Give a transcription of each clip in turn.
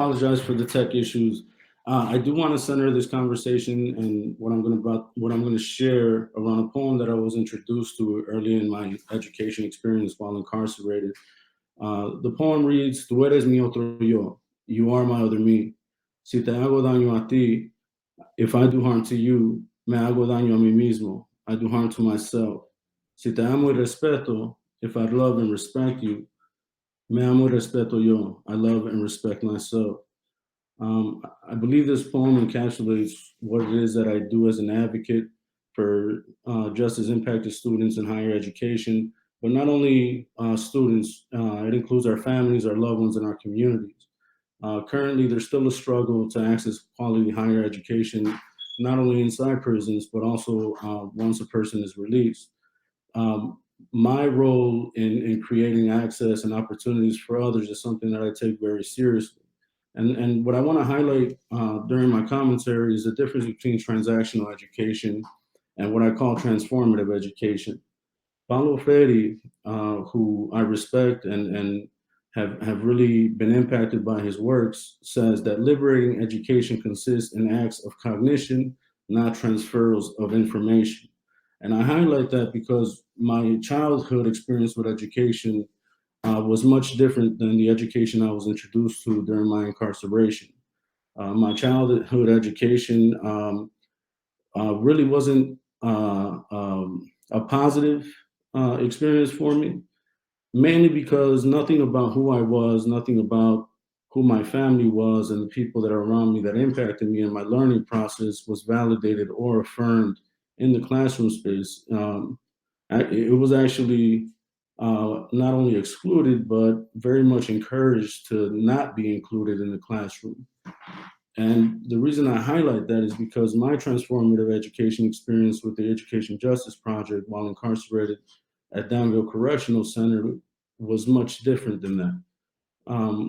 Apologize for the tech issues. I do want to center this conversation and what I'm going to share around a poem that I was introduced to early in my education experience while incarcerated. The poem reads: "Tú eres mi otro yo. You are my other me. Si te hago daño a ti, if I do harm to you, me hago daño a mí mismo. I do harm to myself. Si te amo y respeto, if I love and respect you, me amo y respeto yo. I love and respect myself." I believe this poem encapsulates what it is that I do as an advocate for justice impacted students in higher education, but not only students, it includes our families, our loved ones, and our communities. Currently, there's still a struggle to access quality higher education, not only inside prisons, but also once a person is released. Um, my role in creating access and opportunities for others is something that I take very seriously. And what I want to highlight during my commentary is the difference between transactional education and what I call transformative education. Paulo Freire, who I respect and have really been impacted by his works, says that liberating education consists in acts of cognition, not transfers of information. And I highlight that because my childhood experience with education was much different than the education I was introduced to during my incarceration. My childhood education really wasn't a positive experience for me, mainly because nothing about who I was, nothing about who my family was, and the people that are around me that impacted me in my learning process was validated or affirmed in the classroom space. It was actually not only excluded, but very much encouraged to not be included in the classroom. And the reason I highlight that is because my transformative education experience with the Education Justice Project while incarcerated at Danville Correctional Center was much different than that.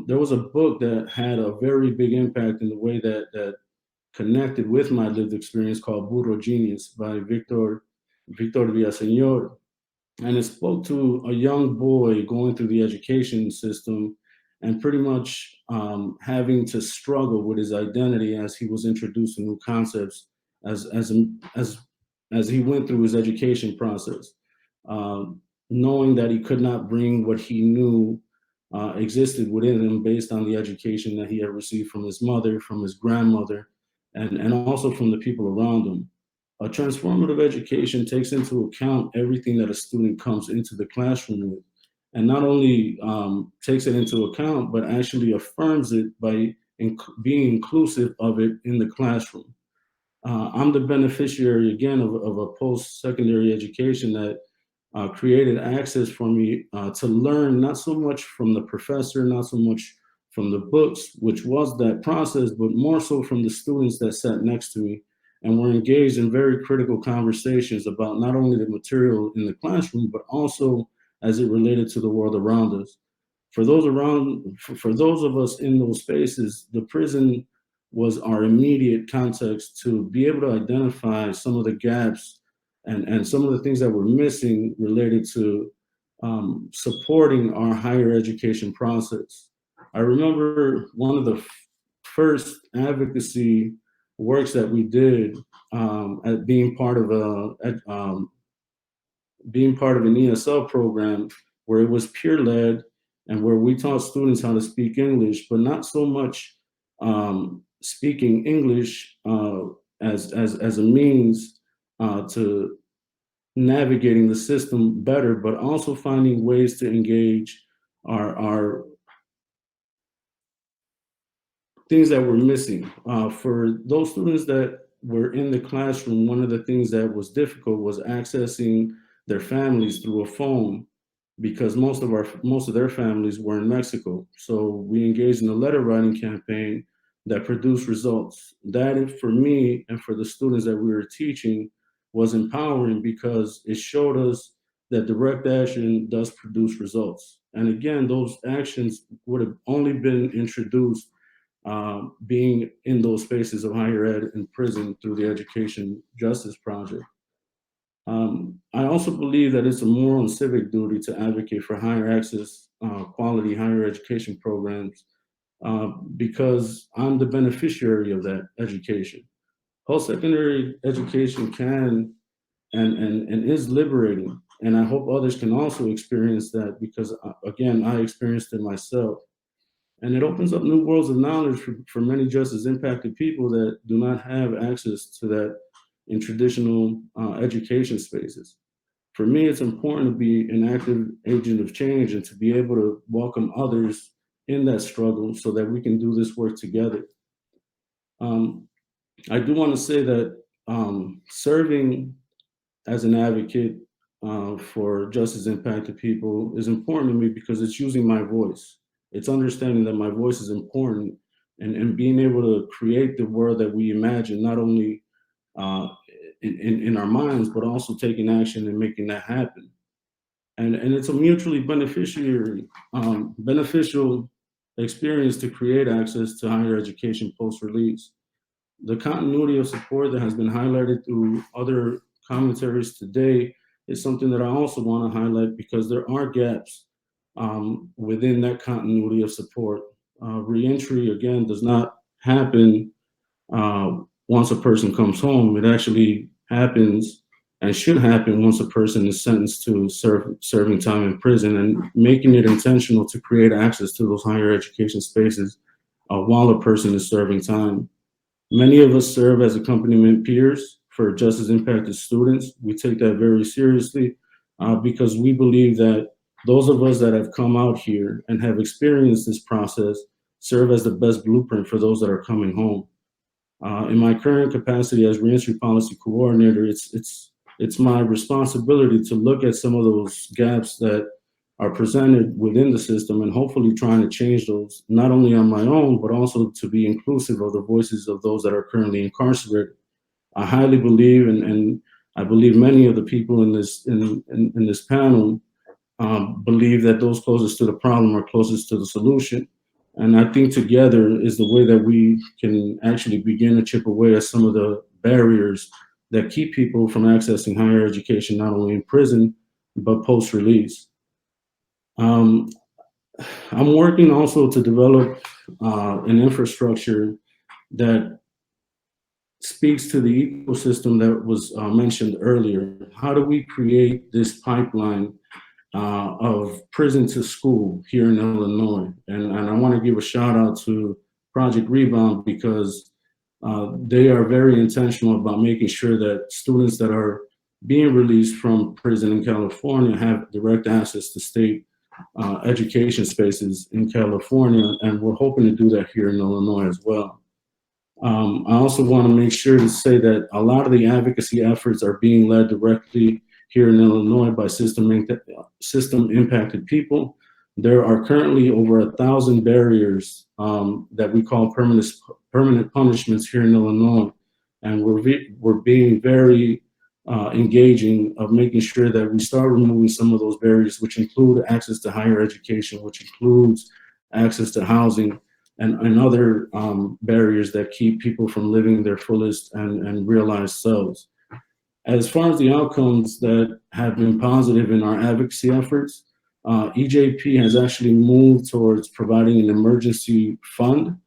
There was a book that had a very big impact in the way that connected with my lived experience called Burro Genius by Victor Villaseñor, and it spoke to a young boy going through the education system and pretty much having to struggle with his identity as he was introduced to new concepts as as as he went through his education process, knowing that he could not bring what he knew existed within him based on the education that he had received from his mother, from his grandmother, and also from the people around him. A transformative education takes into account everything that a student comes into the classroom with, and not only takes it into account, but actually affirms it by being inclusive of it in the classroom. I'm the beneficiary again of a post-secondary education that created access for me to learn not so much from the professor, not so much from the books, which was that process, but more so from the students that sat next to me and were engaged in very critical conversations about not only the material in the classroom, but also as it related to the world around us. For those of us in those spaces, the prison was our immediate context to be able to identify some of the gaps and some of the things that were missing related to supporting our higher education process. I remember one of the first advocacy works that we did at being part of an ESL program where it was peer led and where we taught students how to speak English, but not so much speaking English as a means to navigating the system better, but also finding ways to engage our things that were missing. For those students that were in the classroom, one of the things that was difficult was accessing their families through a phone because most of their families were in Mexico. So we engaged in a letter writing campaign that produced results. That for me and for the students that we were teaching was empowering because it showed us that direct action does produce results. And again, those actions would have only been introduced being in those spaces of higher ed and prison through the Education Justice Project. I also believe that it's a moral and civic duty to advocate for higher access, quality higher education programs because I'm the beneficiary of that education. Post-secondary education can and is liberating, and I hope others can also experience that, because again, I experienced it myself. And it opens up new worlds of knowledge for many just as impacted people that do not have access to that in traditional education spaces. For me, it's important to be an active agent of change and to be able to welcome others in that struggle so that we can do this work together. Um, I do want to say that serving as an advocate for justice impacted people is important to me because it's using my voice. It's understanding that my voice is important, and being able to create the world that we imagine, not only uh, in our minds, but also taking action and making that happen. And it's a mutually beneficial experience to create access to higher education post-release. The continuity of support that has been highlighted through other commentaries today is something that I also want to highlight, because there are gaps within that continuity of support. Reentry, again, does not happen once a person comes home. It actually happens and should happen once a person is sentenced to serving time in prison, and making it intentional to create access to those higher education spaces while a person is serving time. Many of us serve as accompaniment peers for justice impacted students. We take that very seriously because we believe that those of us that have come out here and have experienced this process serve as the best blueprint for those that are coming home. In my current capacity as reentry policy coordinator, it's my responsibility to look at some of those gaps that are presented within the system, and hopefully trying to change those, not only on my own, but also to be inclusive of the voices of those that are currently incarcerated. I highly believe, and I believe many of the people in this panel believe that those closest to the problem are closest to the solution. And I think together is the way that we can actually begin to chip away at some of the barriers that keep people from accessing higher education, not only in prison, but post-release. I'm working also to develop an infrastructure that speaks to the ecosystem that was mentioned earlier. How do we create this pipeline of prison to school here in Illinois? And I want to give a shout out to Project Rebound, because they are very intentional about making sure that students that are being released from prison in California have direct access to state education spaces in California, and we're hoping to do that here in Illinois as well. I also want to make sure to say that a lot of the advocacy efforts are being led directly here in Illinois by system impacted people. There are currently over 1,000 barriers that we call permanent punishments here in Illinois, and we're being very engaging of making sure that we start removing some of those barriers, which include access to higher education, which includes access to housing, and other barriers that keep people from living their fullest and realized selves. As far as the outcomes that have been positive in our advocacy efforts, EJP has actually moved towards providing an emergency fund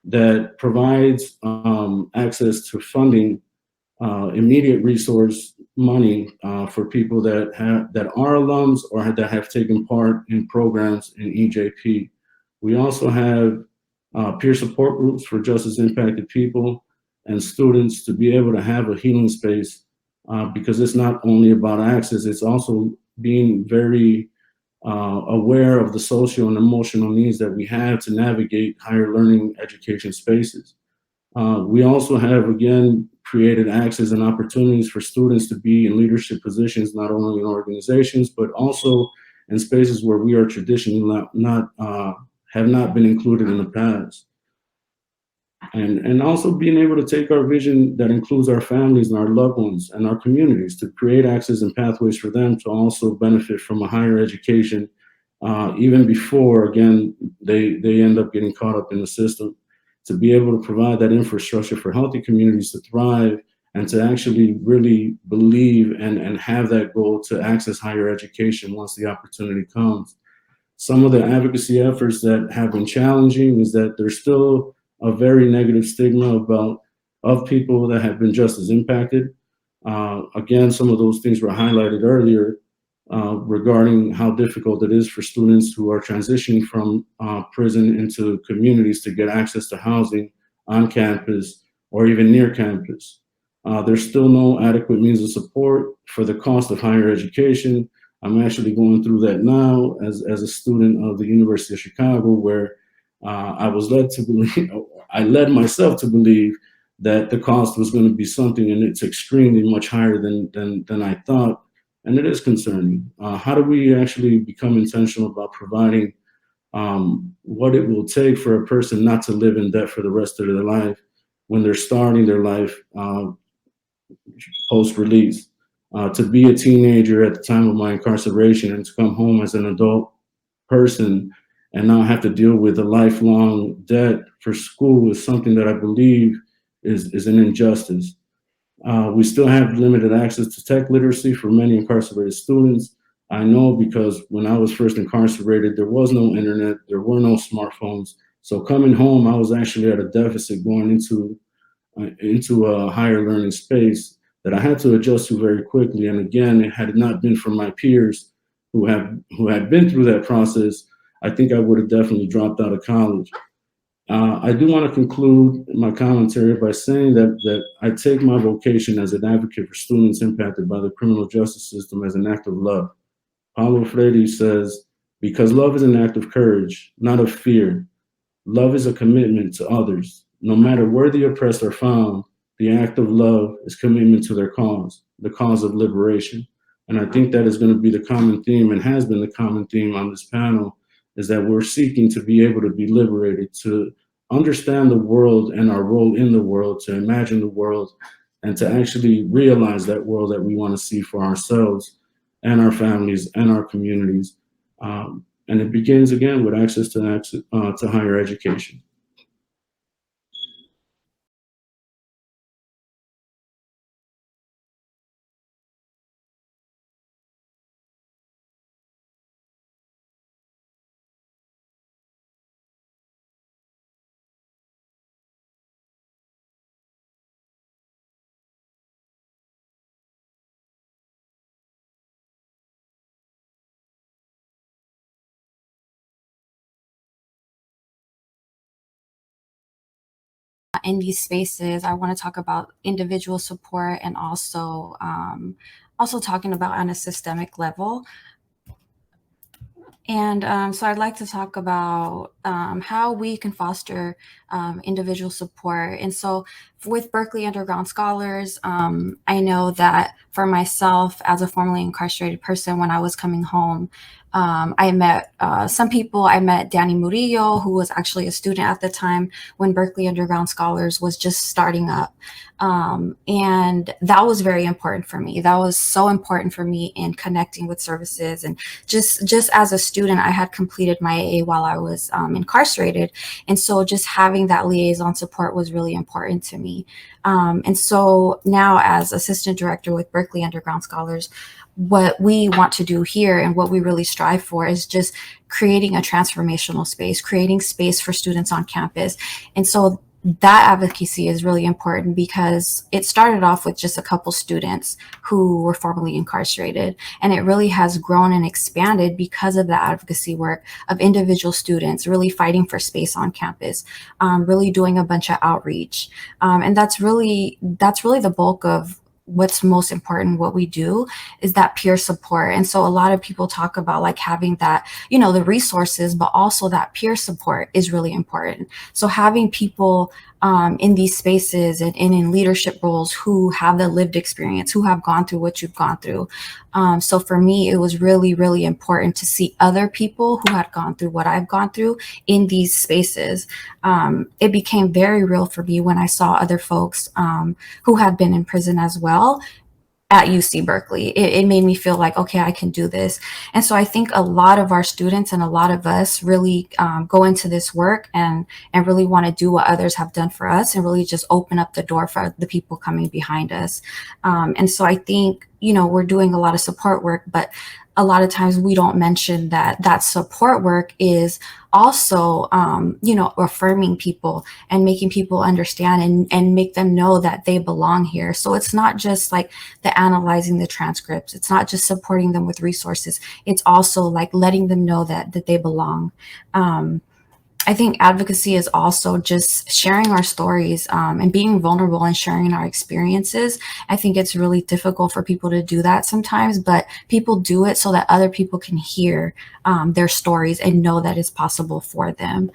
that provides access to funding, immediate resource money for people that are alums or that have taken part in programs in EJP. We also have peer support groups for justice impacted people and students to be able to have a healing space, because it's not only about access, it's also being very aware of the social and emotional needs that we have to navigate higher learning education spaces. We also have, again, created access and opportunities for students to be in leadership positions, not only in organizations, but also in spaces where we are traditionally have not been included in the past. And also being able to take our vision that includes our families and our loved ones and our communities to create access and pathways for them to also benefit from a higher education, even before, again, they end up getting caught up in the system. To be able to provide that infrastructure for healthy communities to thrive and to actually really believe and have that goal to access higher education once the opportunity comes. Some of the advocacy efforts that have been challenging is that there's still a very negative stigma of people that have been just as impacted. Again, some of those things were highlighted earlier regarding how difficult it is for students who are transitioning from prison into communities to get access to housing on campus or even near campus. There's still no adequate means of support for the cost of higher education. I'm actually going through that now as a student of the University of Chicago, where I was led to believe, I led myself to believe that the cost was going to be something, and it's extremely much higher than I thought, and it is concerning. How do we actually become intentional about providing what it will take for a person not to live in debt for the rest of their life when they're starting their life post-release? To be a teenager at the time of my incarceration and to come home as an adult person and now have to deal with a lifelong debt for school is something that I believe is an injustice. We still have limited access to tech literacy for many incarcerated students. I know because when I was first incarcerated, there was no internet, there were no smartphones. So coming home, I was actually at a deficit going into a higher learning space that I had to adjust to very quickly. And again, had it not been for my peers who had been through that process, I think I would have definitely dropped out of college. I do want to conclude my commentary by saying that I take my vocation as an advocate for students impacted by the criminal justice system as an act of love. Paulo Freire says, because love is an act of courage, not of fear. Love is a commitment to others. No matter where the oppressed are found, the act of love is commitment to their cause, the cause of liberation. And I think that is going to be the common theme, and has been the common theme on this panel, is that we're seeking to be able to be liberated, to understand the world and our role in the world, to imagine the world, and to actually realize that world that we want to see for ourselves and our families and our communities. And it begins again with access to higher education. In these spaces, I want to talk about individual support and also talking about on a systemic level. And so I'd like to talk about how we can foster individual support. And so with Berkeley Underground Scholars, I know that for myself as a formerly incarcerated person, when I was coming home, I met some people. I met Danny Murillo, who was actually a student at the time when Berkeley Underground Scholars was just starting up. And that was very important for me. That was so important for me in connecting with services. And just as a student, I had completed my AA while I was incarcerated. And so just having that liaison support was really important to me. And so now as assistant director with Berkeley Underground Scholars, what we want to do here and what we really strive for is just creating a transformational space, creating space for students on campus. And so that advocacy is really important because it started off with just a couple students who were formerly incarcerated, and it really has grown and expanded because of the advocacy work of individual students really fighting for space on campus, really doing a bunch of outreach. And that's really the bulk of what's most important. What we do is that peer support. And so a lot of people talk about like having that, the resources, but also that peer support is really important. So having people in these spaces and in leadership roles who have the lived experience, who have gone through what you've gone through. So for me, it was really, really important to see other people who had gone through what I've gone through in these spaces. It became very real for me when I saw other folks who had been in prison as well at UC Berkeley. It made me feel like, okay, I can do this. And so I think a lot of our students and a lot of us really go into this work and really want to do what others have done for us and really just open up the door for the people coming behind us. And so I think, we're doing a lot of support work, but a lot of times we don't mention that support work is also, affirming people and making people understand and make them know that they belong here. So it's not just like the analyzing the transcripts. It's not just supporting them with resources. It's also like letting them know that they belong. I think advocacy is also just sharing our stories, and being vulnerable and sharing our experiences. I think it's really difficult for people to do that sometimes, but people do it so that other people can hear their stories and know that it's possible for them.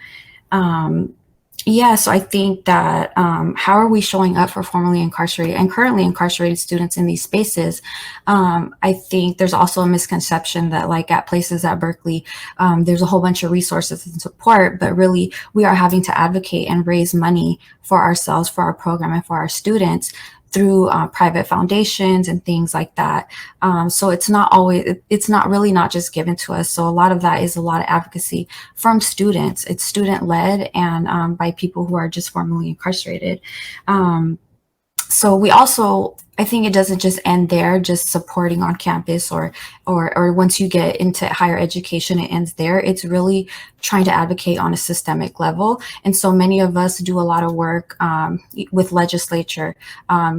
Yeah, so I think that how are we showing up for formerly incarcerated and currently incarcerated students in these spaces? I think there's also a misconception that like at places at Berkeley, there's a whole bunch of resources and support, but really we are having to advocate and raise money for ourselves, for our program, and for our students through private foundations and things like that. So it's not really not just given to us. So a lot of that is a lot of advocacy from students. It's student led and by people who are just formerly incarcerated. So we also, I think it doesn't just end there, just supporting on campus or once you get into higher education, it ends there. It's really trying to advocate on a systemic level. And so many of us do a lot of work with legislature,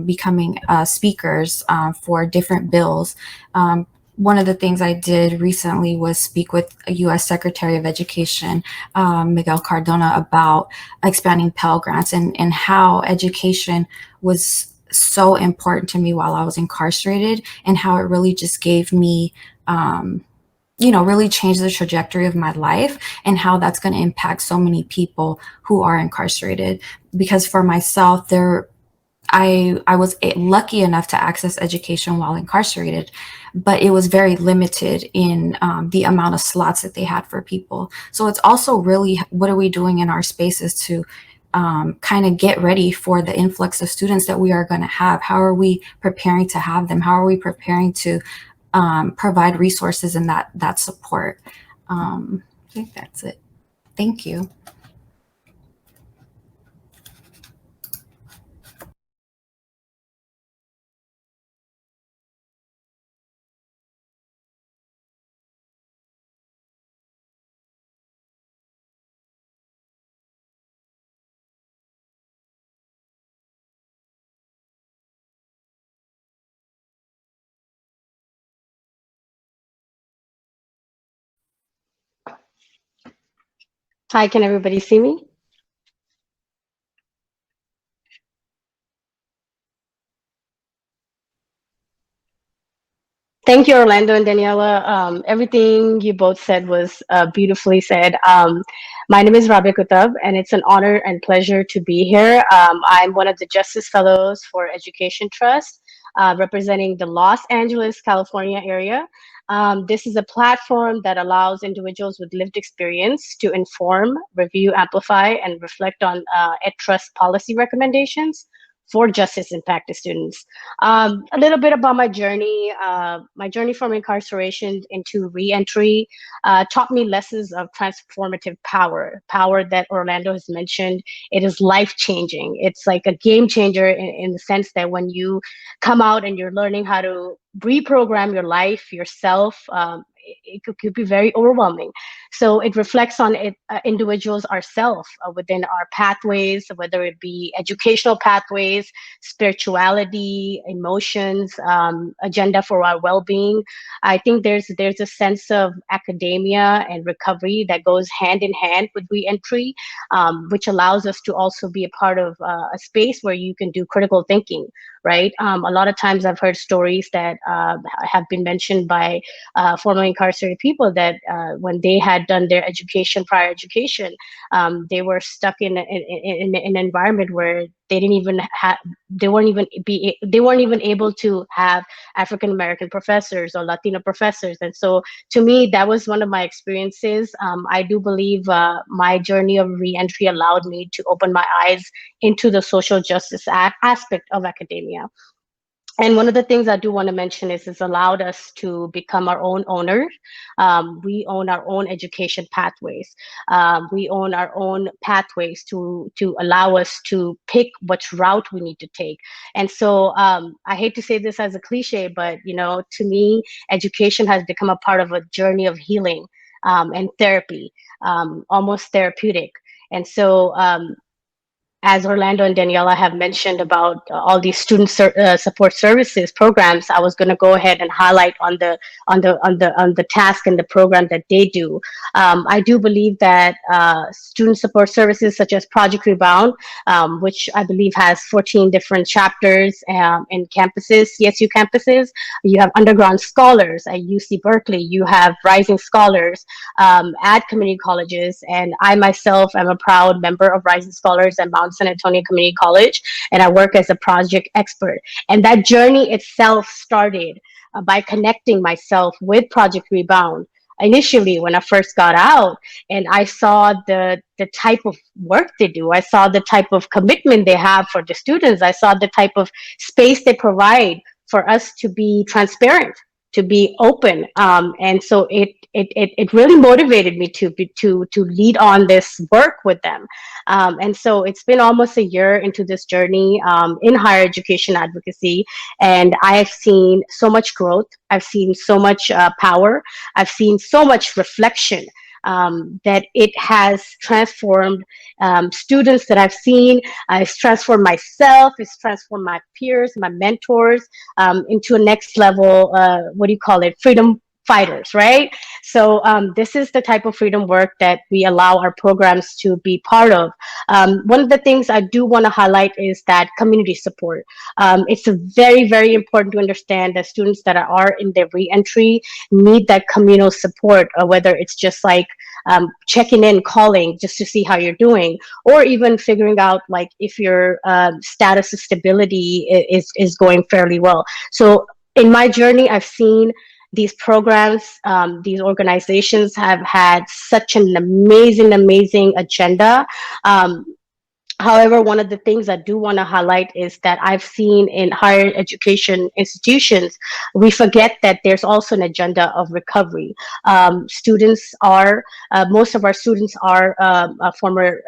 becoming speakers for different bills. One of the things I did recently was speak with a U.S. Secretary of Education, Miguel Cardona, about expanding Pell Grants and how education was so important to me while I was incarcerated, and how it really just gave me, really changed the trajectory of my life and how that's going to impact so many people who are incarcerated. Because for myself, I was lucky enough to access education while incarcerated, but it was very limited in the amount of slots that they had for people. So it's also really, what are we doing in our spaces to kind of get ready for the influx of students that we are going to have? How are we preparing to have them? How are we preparing to provide resources and that support? I think that's it. Thank you. Hi, can everybody see me? Thank you, Orlando and Daniela. Everything you both said was beautifully said. My name is Rabia Qutab, and it's an honor and pleasure to be here. I'm one of the Justice Fellows for Education Trust, representing the Los Angeles, California area. This is a platform that allows individuals with lived experience to inform, review, amplify, and reflect on trust policy recommendations for justice impact students. A little bit about my journey. My journey from incarceration into reentry taught me lessons of transformative power that Orlando has mentioned. It is life-changing. It's like a game changer in the sense that when you come out and you're learning how to reprogram your life, yourself, it could be very overwhelming. So it reflects on it, individuals ourselves within our pathways, whether it be educational pathways, spirituality, emotions, agenda for our well-being. I think there's a sense of academia and recovery that goes hand in hand with reentry, which allows us to also be a part of a space where you can do critical thinking, right? A lot of times I've heard stories that have been mentioned by formerly incarcerated people that when they had done their prior education, they were stuck in an environment where they didn't even have, they weren't even able to have African American professors or Latino professors. And so to me, that was one of my experiences. I do believe my journey of reentry allowed me to open my eyes into the social justice aspect of academia. And one of the things I do want to mention is it's allowed us to become our own owners. We own our own education pathways. We own our own pathways to allow us to pick which route we need to take. And so I hate to say this as a cliche, but to me, education has become a part of a journey of healing and therapy, almost therapeutic. And so as Orlando and Daniela have mentioned about all these student support services programs, I was going to go ahead and highlight on the task and the program that they do. I do believe that student support services such as Project Rebound, which I believe has 14 different chapters in campuses, CSU campuses. You have underground scholars at UC Berkeley. You have rising scholars at community colleges, and I myself am a proud member of Rising Scholars at Mount San Antonio Community College, and I work as a project expert. And that journey itself started by connecting myself with Project Rebound initially when I first got out, and I saw the type of work they do. I saw the type of commitment they have for the students. I saw the type of space they provide for us to be transparent, to be open, and so it really motivated me to lead on this work with them. And so it's been almost a year into this journey in higher education advocacy, and I've seen so much growth. I've seen so much power. I've seen so much reflection that it has transformed students that I've seen. It's transformed myself. It's transformed my peers, my mentors, into a next level, what do you call it? Freedom fighters, right? So this is the type of freedom work that we allow our programs to be part of. One of the things I do want to highlight is that community support. It's very, very important to understand that students that are in their reentry need that communal support, whether it's just like checking in, calling just to see how you're doing, or even figuring out like if your status of stability is going fairly well. So in my journey, I've seen these programs, these organizations have had such an amazing agenda. However, one of the things I do want to highlight is that I've seen in higher education institutions, we forget that there's also an agenda of recovery. Most of our students are former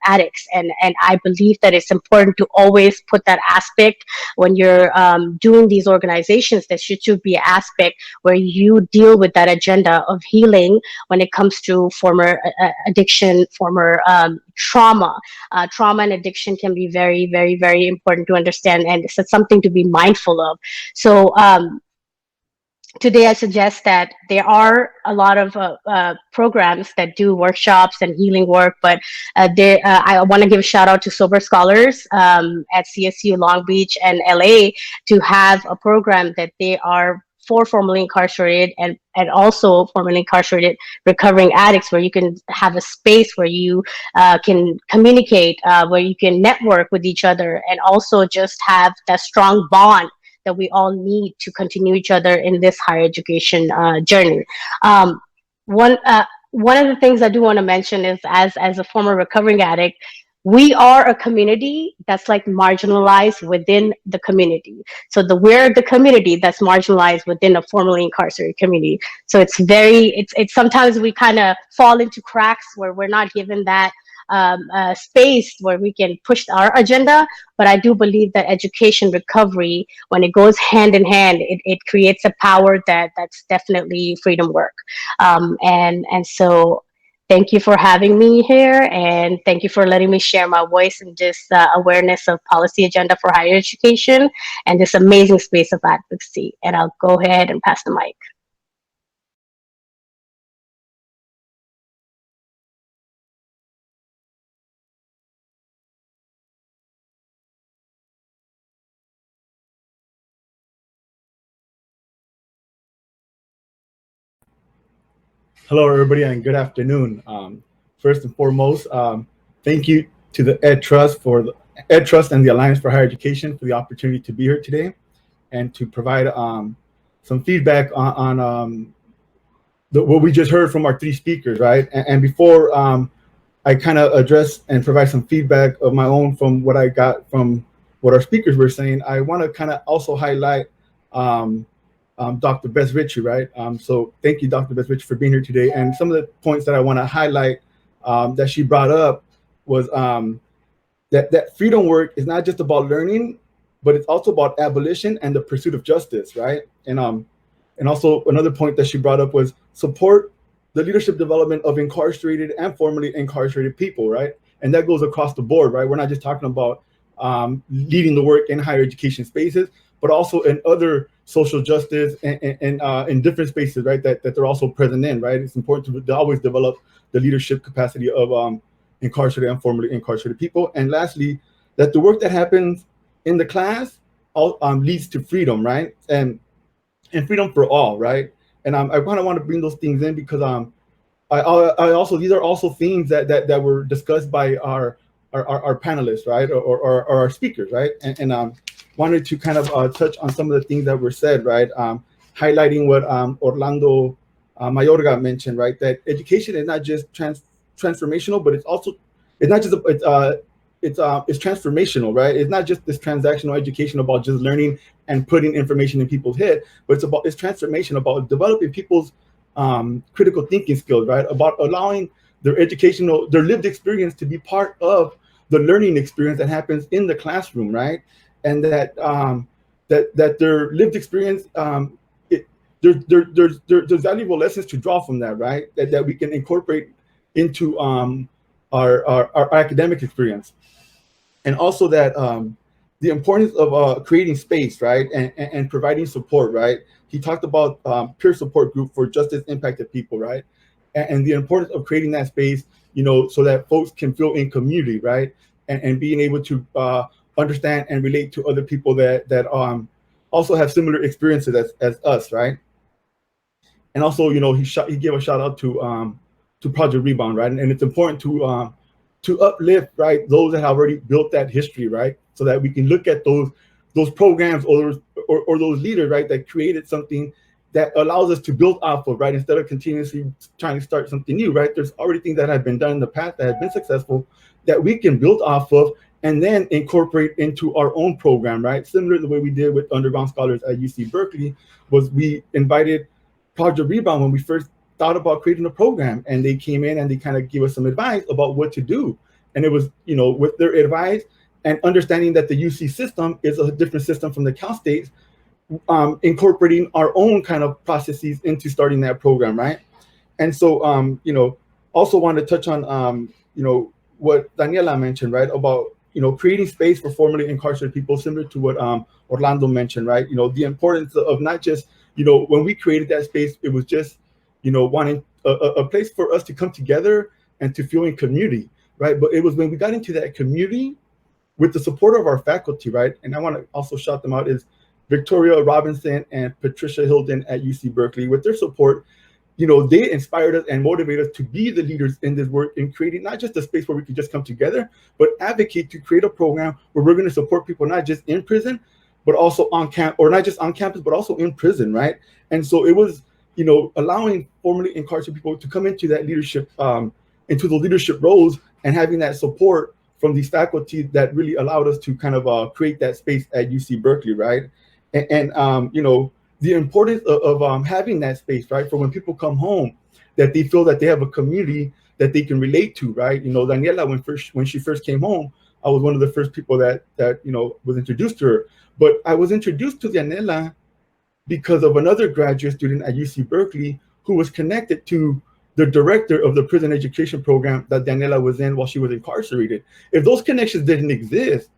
addicts, and I believe that it's important to always put that aspect when you're doing these organizations. There should be an aspect where you deal with that agenda of healing when it comes to former addiction, former trauma. Trauma and addiction can be very, very, very important to understand, and it's something to be mindful of. So today I suggest that there are a lot of programs that do workshops and healing work, but I want to give a shout out to Sober Scholars at CSU Long Beach and LA to have a program that they are for formerly incarcerated and also formerly incarcerated recovering addicts, where you can have a space where you can communicate, where you can network with each other, and also just have that strong bond that we all need to continue each other in this higher education journey. One of the things I do want to mention is, as a former recovering addict, we are a community that's like marginalized within the community. So we're the community that's marginalized within a formerly incarcerated community. So it's sometimes we kind of fall into cracks where we're not given that space where we can push our agenda. But I do believe that education recovery, when it goes hand in hand, it creates a power that's definitely freedom work. And so thank you for having me here, and thank you for letting me share my voice and just awareness of policy agenda for higher education and this amazing space of advocacy. And I'll go ahead and pass the mic. Hello, everybody, and good afternoon. First and foremost, thank you to the Ed Trust and the Alliance for Higher Education for the opportunity to be here today and to provide some feedback on what we just heard from our three speakers, right? And before I kind of address and provide some feedback of my own from what I got from what our speakers were saying, I want to kind of also highlight Dr. Bess Ritchie, right? So thank you, Dr. Bess Ritchie, for being here today. And some of the points that I want to highlight that she brought up was that freedom work is not just about learning, but it's also about abolition and the pursuit of justice, right? And also another point that she brought up was support the leadership development of incarcerated and formerly incarcerated people, right? And that goes across the board, right? We're not just talking about leading the work in higher education spaces, but also in other social justice and in different spaces, right? That they're also present in, right? It's important to always develop the leadership capacity of incarcerated and formerly incarcerated people. And lastly, that the work that happens in the class leads to freedom, right? And freedom for all, right? And I kind of want to bring those things in because I also, these are also themes that were discussed by our panelists, right? Or our speakers, right? And wanted to kind of touch on some of the things that were said, right? Highlighting what Orlando Mayorga mentioned, right? That education is not just transformational, but it's also, it's not just, it's transformational, right? It's not just this transactional education about just learning and putting information in people's head, but it's transformation about developing people's critical thinking skills, right? About allowing their lived experience to be part of the learning experience that happens in the classroom, right? And that their lived experience, there's valuable lessons to draw from that, right? That we can incorporate into our academic experience. And also that the importance of creating space, right? And providing support, right? He talked about peer support group for justice impacted people, right? And the importance of creating that space, so that folks can feel in community, right? And being able to understand and relate to other people that also have similar experiences as us, right? And also, he gave a shout out to Project Rebound, right? And it's important to uplift, right, those that have already built that history, right? So that we can look at those programs or those leaders, right, that created something that allows us to build off of, right, instead of continuously trying to start something new, right? There's already things that have been done in the past that have been successful that we can build off of and then incorporate into our own program, right? Similar to the way we did with underground scholars at UC Berkeley, was we invited Project Rebound when we first thought about creating a program, and they came in and they kind of gave us some advice about what to do. And it was, with their advice and understanding that the UC system is a different system from the Cal States, incorporating our own kind of processes into starting that program, right? And so, also want to touch on, what Daniela mentioned, right, about, creating space for formerly incarcerated people, similar to what Orlando mentioned, right? The importance of not just, when we created that space, it was just, wanting a place for us to come together and to feel in community, right? But it was when we got into that community with the support of our faculty, right? And I want to also shout them out, is Victoria Robinson and Patricia Hilden at UC Berkeley. With their support, they inspired us and motivated us to be the leaders in this work in creating not just a space where we could just come together, but advocate to create a program where we're going to support people not just in prison, but also on campus, or not just on campus, but also in prison, right? And so it was, allowing formerly incarcerated people to come into that leadership, into the leadership roles, and having that support from these faculty that really allowed us to kind of create that space at UC Berkeley, right? And the importance of having that space, right? For when people come home, that they feel that they have a community that they can relate to, right? Daniela, when she first came home, I was one of the first people that was introduced to her. But I was introduced to Daniela because of another graduate student at UC Berkeley who was connected to the director of the prison education program that Daniela was in while she was incarcerated. If those connections didn't exist,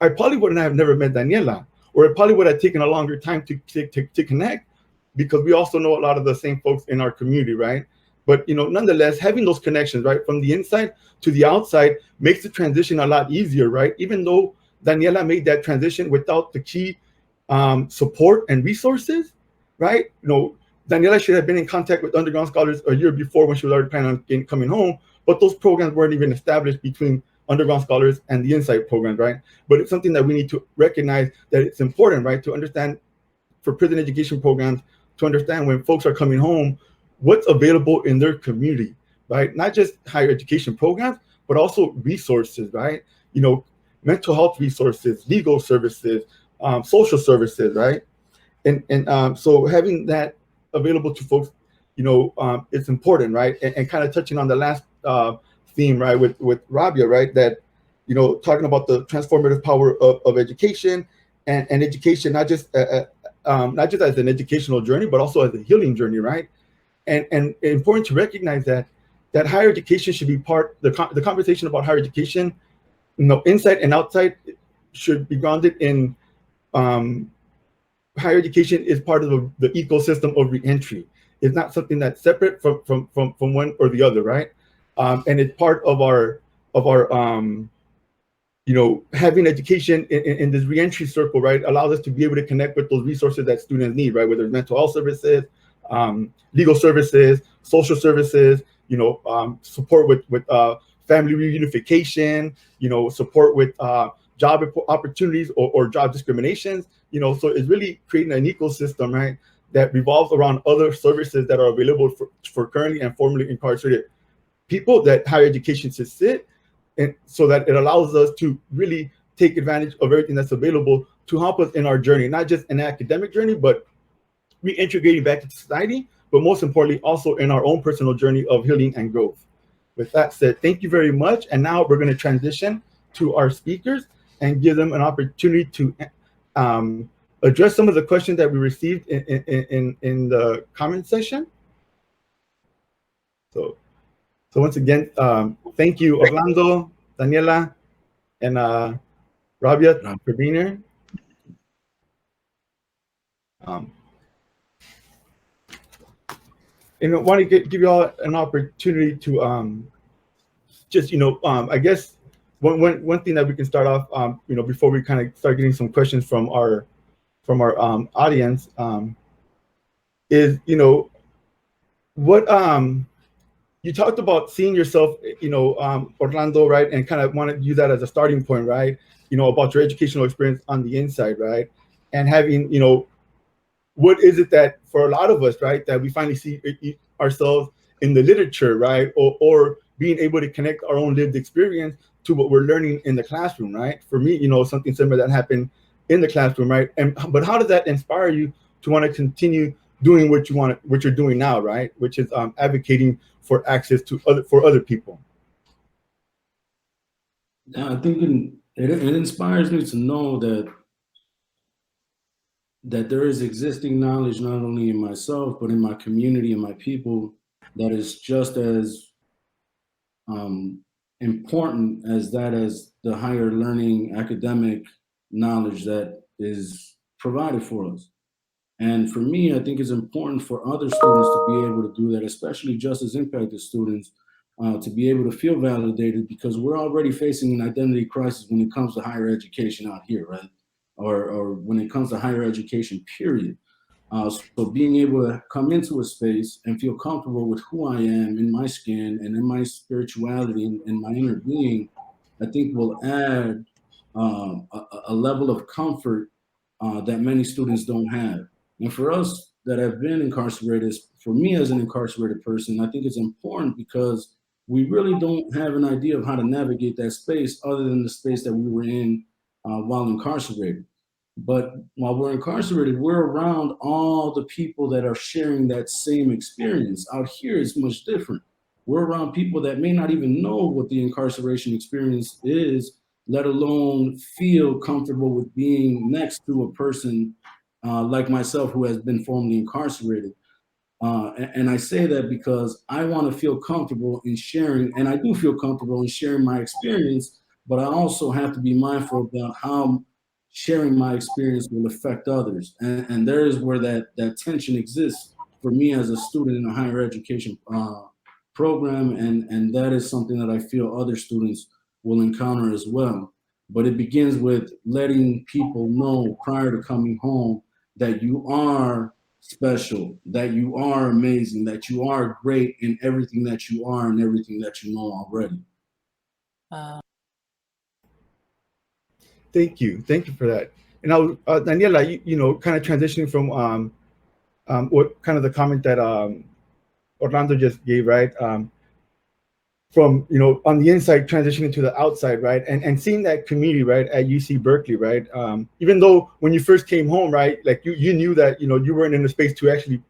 I probably wouldn't have never met Daniela, or it probably would have taken a longer time to connect, because we also know a lot of the same folks in our community, right? But nonetheless, having those connections, right, from the inside to the outside makes the transition a lot easier, right? Even though Daniela made that transition without the key support and resources, right? Daniela should have been in contact with underground scholars a year before when she was already planning on coming home, but those programs weren't even established between underground scholars and the Insight programs, right? But it's something that we need to recognize, that it's important, right, to understand for prison education programs, to understand when folks are coming home, what's available in their community, right? Not just higher education programs, but also resources, right? mental health resources, legal services, social services, right? And so having that available to folks, it's important, right? And kind of touching on the last theme, right, with Rabia, right, that, talking about the transformative power of education and education, not just as an educational journey, but also as a healing journey, right? And important to recognize that higher education should be the conversation about higher education, inside and outside, should be grounded in higher education is part of the ecosystem of reentry. It's not something that's separate from one or the other, right? And it's part of our having education in this reentry circle, right, allows us to be able to connect with those resources that students need, right? Whether it's mental health services, legal services, social services, support with family reunification, support with job opportunities or job discriminations, so it's really creating an ecosystem, right, that revolves around other services that are available for currently and formerly incarcerated people that higher education should sit, and so that it allows us to really take advantage of everything that's available to help us in our journey, not just an academic journey, but reintegrating back into society, but most importantly, also in our own personal journey of healing and growth. With that said, thank you very much. And now we're going to transition to our speakers and give them an opportunity to address some of the questions that we received in the comment section. So once again, thank you, Orlando, Daniela, and Rabia for being here. And I want to give you all an opportunity to just, I guess one thing that we can start off, before we kind of start getting some questions from our audience, is, what you talked about seeing yourself, Orlando, right, and kind of want to use that as a starting point, right, about your educational experience on the inside, right, and having, what is it that for a lot of us, right, that we finally see ourselves in the literature, right, or being able to connect our own lived experience to what we're learning in the classroom, right? For me, something similar that happened in the classroom, right? But how does that inspire you to want to continue doing what you're doing now, right? Which is advocating for access to other people. Yeah, I think it inspires me to know that there is existing knowledge not only in myself but in my community and my people that is just as important as the higher learning academic knowledge that is provided for us. And for me, I think it's important for other students to be able to do that, especially justice impacted students, to be able to feel validated, because we're already facing an identity crisis when it comes to higher education out here, right? Or when it comes to higher education, period. So being able to come into a space and feel comfortable with who I am in my skin and in my spirituality and my inner being, I think will add a level of comfort that many students don't have. And for us that have been incarcerated, for me as an incarcerated person, I think it's important because we really don't have an idea of how to navigate that space other than the space that we were in while incarcerated. But while we're incarcerated, we're around all the people that are sharing that same experience. Out here, it's much different. We're around people that may not even know what the incarceration experience is, let alone feel comfortable with being next to a person like myself who has been formerly incarcerated. And I say that because I want to feel comfortable in sharing, and I do feel comfortable in sharing my experience, but I also have to be mindful about how sharing my experience will affect others. And there is where that tension exists for me as a student in a higher education program. And that is something that I feel other students will encounter as well. But it begins with letting people know prior to coming home that you are special, that you are amazing, that you are great in everything that you are and everything that you know already. Thank you for that. And now, Daniela, kind of transitioning from what kind of the comment that Orlando just gave, right? from on the inside transitioning to the outside, right? And seeing that community, right, at UC Berkeley, right? Even though when you first came home, right, like you knew that you weren't in the space to actually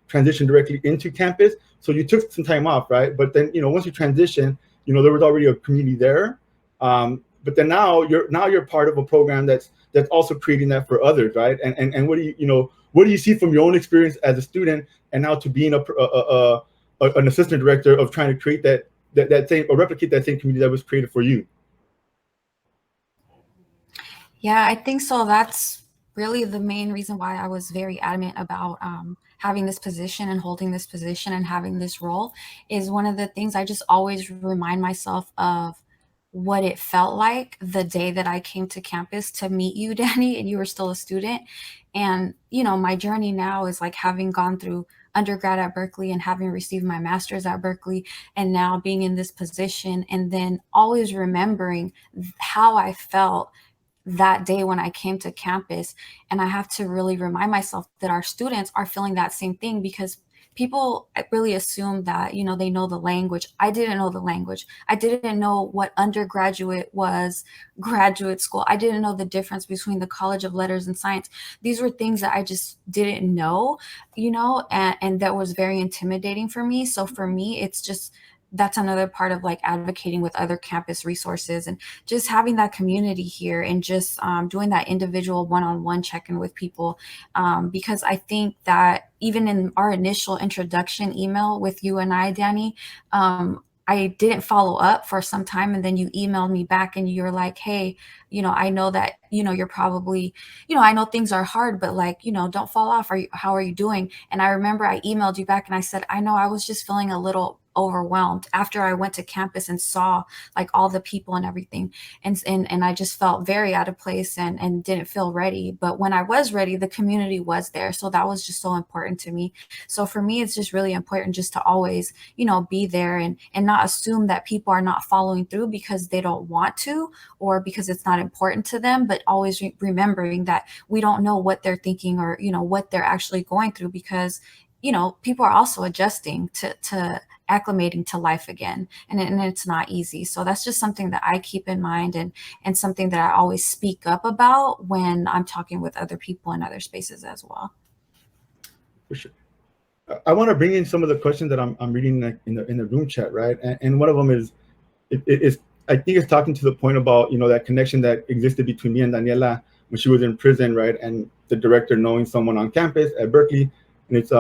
transition directly into campus, so you took some time off, right? But then once you transition, there was already a community there. But then now you're part of a program that's also creating that for others, right? And what do you see from your own experience as a student, and now to being an assistant director of trying to create that same, or replicate that same community that was created for you? Yeah, I think so. That's really the main reason why I was very adamant about having this position and holding this position and having this role. Is one of the things I just always remind myself of what it felt like the day that I came to campus to meet you, Danny, and you were still a student. And, my journey now is like having gone through undergrad at Berkeley and having received my master's at Berkeley, and now being in this position, and then always remembering how I felt that day when I came to campus. And I have to really remind myself that our students are feeling that same thing, because people really assume that, they know the language. I didn't know the language. I didn't know what undergraduate was, graduate school. I didn't know the difference between the College of Letters and Science. These were things that I just didn't know, and that was very intimidating for me. So for me, it's just, that's another part of like advocating with other campus resources and just having that community here, and just doing that individual one-on-one check-in with people. Because I think that even in our initial introduction email with you and I, Danny, I didn't follow up for some time, and then you emailed me back and you're like, hey, I know that, you're probably, I know things are hard, but like, don't fall off. How are you doing? And I remember I emailed you back and I said, I know I was just feeling a little overwhelmed after I went to campus and saw like all the people and everything. And I just felt very out of place and didn't feel ready. But when I was ready, the community was there. So that was just so important to me. So for me, it's just really important just to always, be there and not assume that people are not following through because they don't want to, or because it's not important to them, but always remembering that we don't know what they're thinking, or, what they're actually going through, because, people are also adjusting to acclimating to life again. And it's not easy. So that's just something that I keep in mind, and something that I always speak up about when I'm talking with other people in other spaces as well. For sure. I want to bring in some of the questions that I'm reading in the room chat, right? And one of them is, I think it's talking to the point about, that connection that existed between me and Daniela when she was in prison, right? And the director knowing someone on campus at Berkeley. And it's,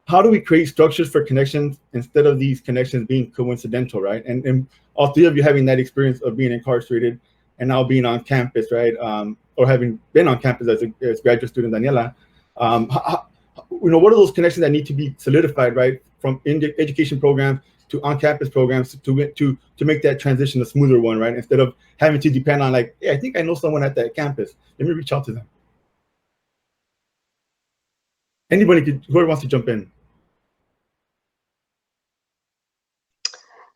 how do we create structures for connections instead of these connections being coincidental, right? And all three of you having that experience of being incarcerated and now being on campus, right? Or having been on campus as graduate student, Daniela, what are those connections that need to be solidified, right? From education programs to on-campus programs to make that transition a smoother one, right? Instead of having to depend on like, hey, I think I know someone at that campus. Let me reach out to them. Whoever wants to jump in.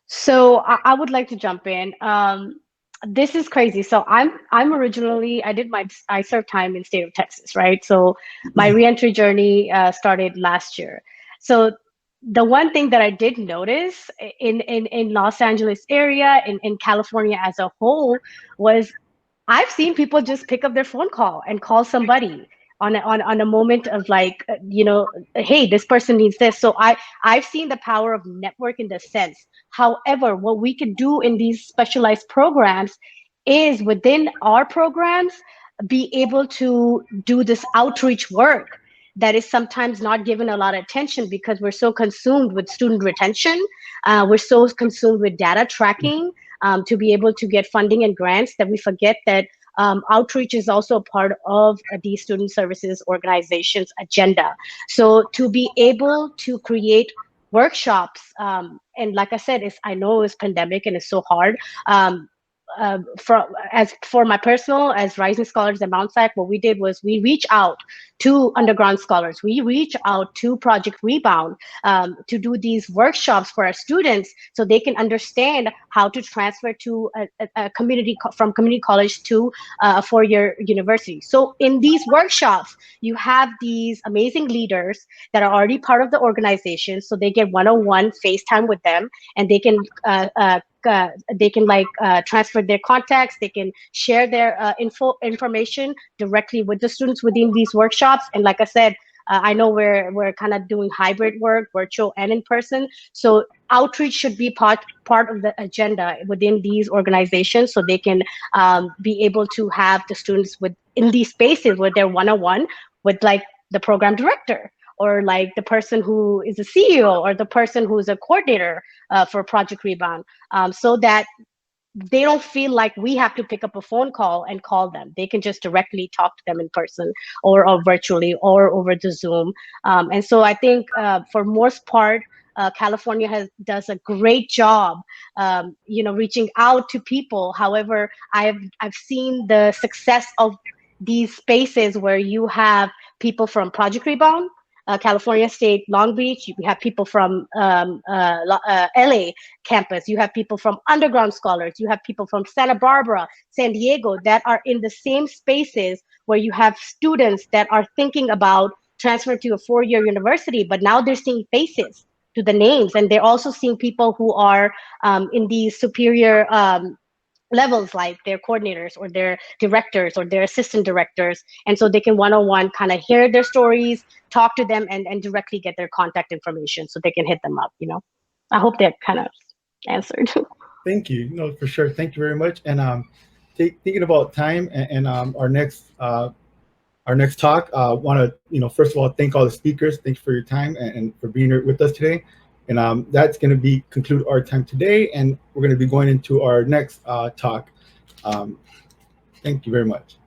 So I would like to jump in. This is crazy. So I'm originally, I served time in state of Texas, right? So my reentry journey started last year. So the one thing that I did notice in Los Angeles area, in California as a whole, was I've seen people just pick up their phone call and call somebody on a moment of like, hey, this person needs this. So I've seen the power of network in this sense. However, what we can do in these specialized programs is within our programs, be able to do this outreach work that is sometimes not given a lot of attention because we're so consumed with student retention. We're so consumed with data tracking to be able to get funding and grants that we forget that outreach is also a part of the student services organization's agenda. So to be able to create workshops, and like I said, I know it's pandemic and it's so hard. for my personal, as Rising Scholars at Mount SAC, what we did was we reach out to underground scholars. We reach out to Project Rebound to do these workshops for our students so they can understand how to transfer to a community, from community college to a four-year university. So in these workshops, you have these amazing leaders that are already part of the organization. So they get one-on-one FaceTime with them, and they can transfer their contacts. They can share their information directly with the students within these workshops. And like I said, I know we're kind of doing hybrid work, virtual and in person. So outreach should be part of the agenda within these organizations, so they can be able to have the students in these spaces where they're one-on-one with like the program director, or like the person who is a CEO, or the person who is a coordinator for Project Rebound, so that they don't feel like we have to pick up a phone call and call them. They can just directly talk to them in person, or virtually, or over the Zoom. And so I think for most part, California does a great job, reaching out to people. However, I've seen the success of these spaces where you have people from Project Rebound, California State, Long Beach. You have people from LA campus. You have people from underground scholars. You have people from Santa Barbara, San Diego, that are in the same spaces where you have students that are thinking about transferring to a four-year university, but now they're seeing faces to the names, and they're also seeing people who are in these superior levels, like their coordinators or their directors or their assistant directors. And so they can one-on-one kind of hear their stories, talk to them, and directly get their contact information so they can hit them up, I hope that kind of answered. Thank you. No, for sure. Thank you very much. And thinking about time and our next talk, want to, first of all, thank all the speakers. Thanks for your time and for being here with us today. And that's going to conclude our time today. And we're going to be going into our next talk. Thank you very much.